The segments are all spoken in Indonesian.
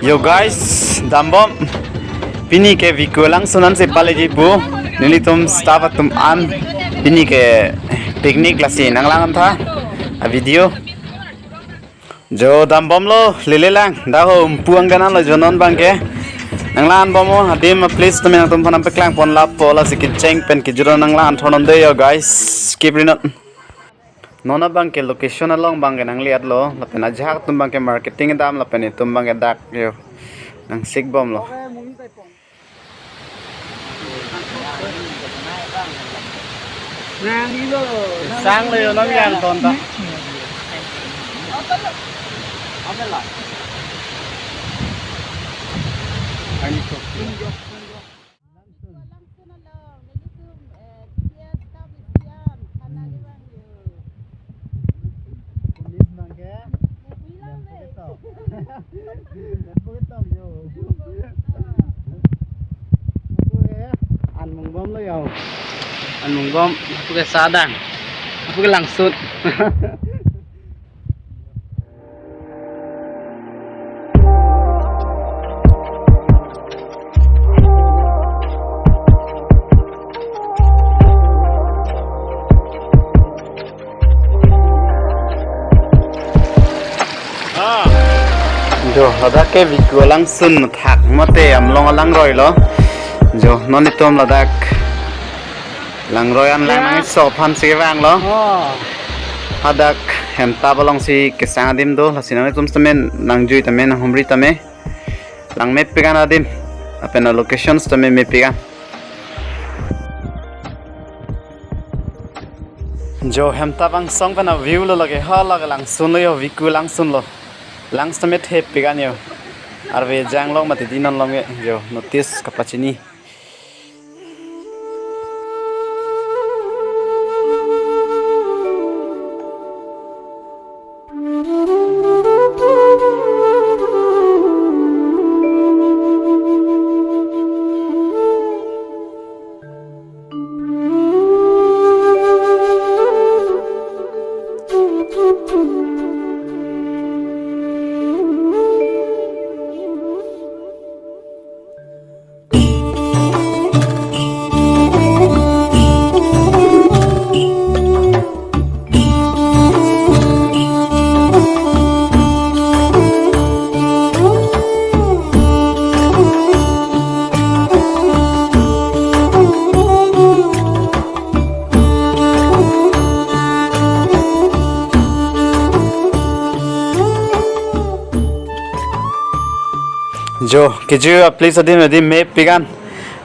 Yo guys, dambom pini ke Veku alanksun se paleji bu nilitum staff tum an pini ke picnic lasi nanglangan tha a video jo dambom lo lelelang dah ho puang ganan lo jonon bangke nanglan bomo hadim please tum yang tum panam peklang pon lap pola sikit ceng pen ki juro nanglan thonon de yo guys keep rinot nona bangke location along bangke nang liat lo lapena jahak tum bangke marketing dam lapeni tum bangke dak yo nang sik bom lo sang lo yo nang yang ton ta ăn mùng bom lo yo ăn mùng bom aku ke sadang aku ke langsut jo lada ke Veku alanksun thak mate amlong alang roi lo jo noni tom ladak lang roi an lang nang so phan si wang lo hadak hemta balong si kesang adim do lasinang tum stamen nang jui tamen nang humri tame lang map pegan adim apena locations tame map pegan jo hemta bang song pana view lo lage ha lag lang sun lo yo Veku alanksun lo langs tamet hep pegan yo arve jang long mate dinon long yo notice kapachini jo keju please adim map pegan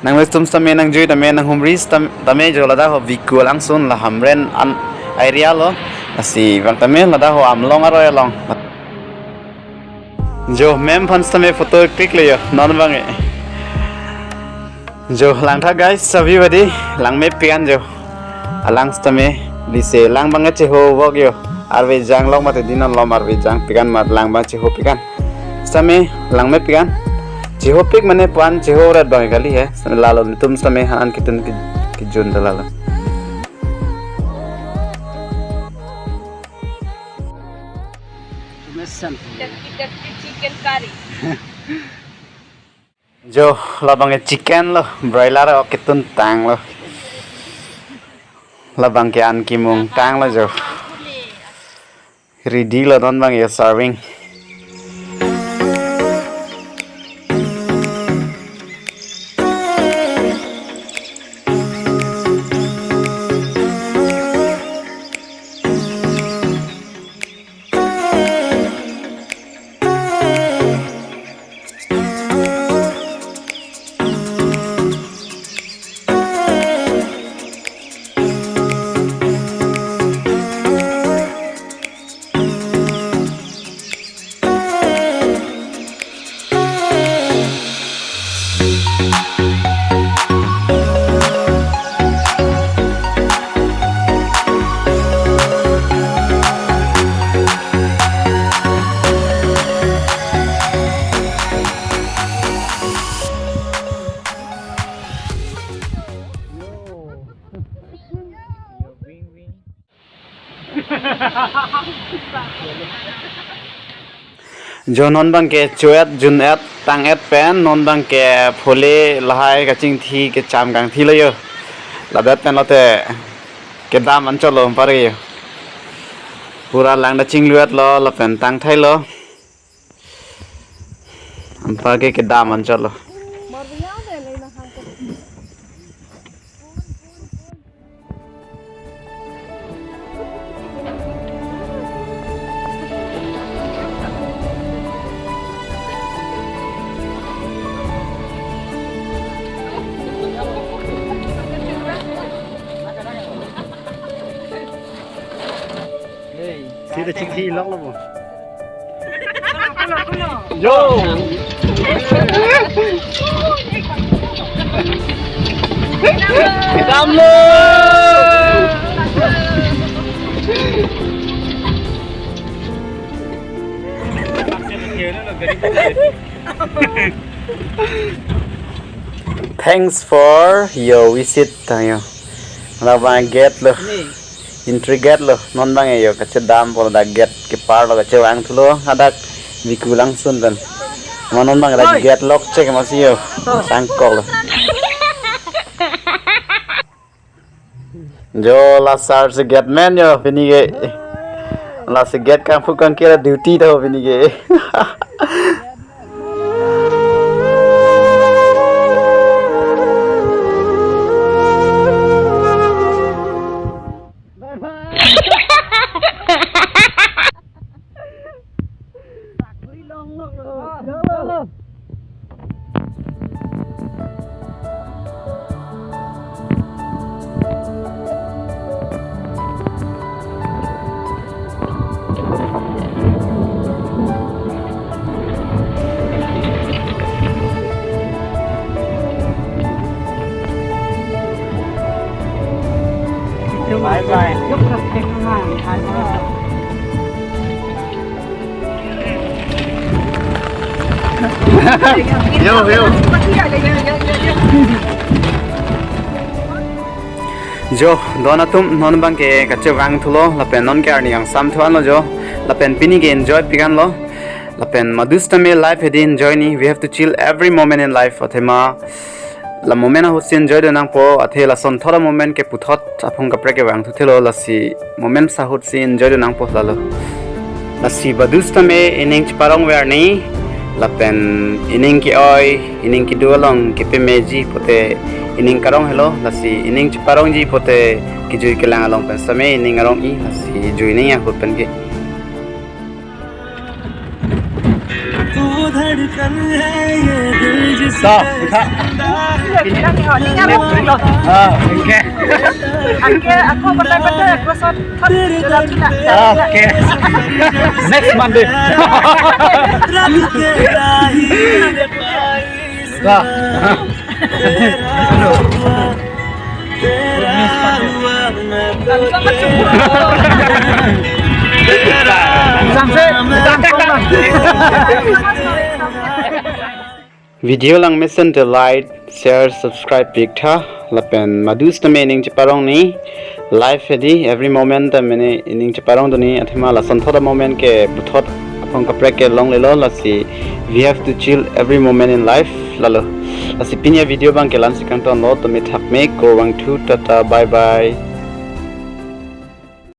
nang tum stame nang jui tame nang humris tame jo lada ho Veku alanksun la hamren an area lo asi bang tame lada ho amlong aro long jo mem phan tame photo click le yo non bang e jo lang tha guys sabi badi lang map pegan jo alang tame lise lang bang che ho wok yo arve jang long mate dinan lom arve jang pegan mat lang bang che ho pegan stame lang map pegan Ciho pik mana puan ciho red bang kali ya lalu tum sampai han kitun kijun lalu chicken curry jo labang chicken lo broiler o kitun tang lo labang ke an kimung tang lo jo ready lo don bang ya serving jo non bang ke chuet jun et tang et pen non bang ke phole lahai ka ching thi ke cham gang thi lo yo la bet pen lo te ke dam an cholo par yo pura lang da ching luet lo la pen tang thai lo am pa ke dam an cholo Thì chích thi lóc lắm Yo Đam lên Thanks for your visit tayo. Là vài get lo. Intriget lo non bang yo ka dam pol da get ke par lo ka ang thulo hadak Veku alangsun dan. Non bang da get lock check masih yo. Sang kol. Jo la sar se get man yo pini ke. La se get ka fukan kira duty tho pini ke. Bye bye. Yo yo. Jo donatum non bang ke kache wang thulo lapen non ke arni ang sam thuan lo jo lapen pini ke enjoy pigan lo lapen madustame life edi enjoy ni we have to chill every moment in life athema la moment ho sin enjoy de nang po athela son thoda moment ke puthot apong kapre ke wang thuthelo la si moment sa hot si enjoy de nang po la lo la si badustame ining parong wer ni lapen ining ki oi ining ki dualong ki pe meji pote ining karong hello la si ining parong ji pote ki jui ke lang along pen same ining arong I la si jui ni ya hot pen ke धड़कन है ये दिल जिसका हां okay aku betul-betul aku shot oke next Monday Video lang mission to like, share, subscribe picture lapen madus ta meaning chiparong ni life edi every moment ta mene ining chiparong doni athima la son thoda moment ke buthot apong ka prek ke long lelo la si we have to chill every moment in life lalo la si pinya video bang ke lan sikang ton lo to me thak me ko wang thu tata bye bye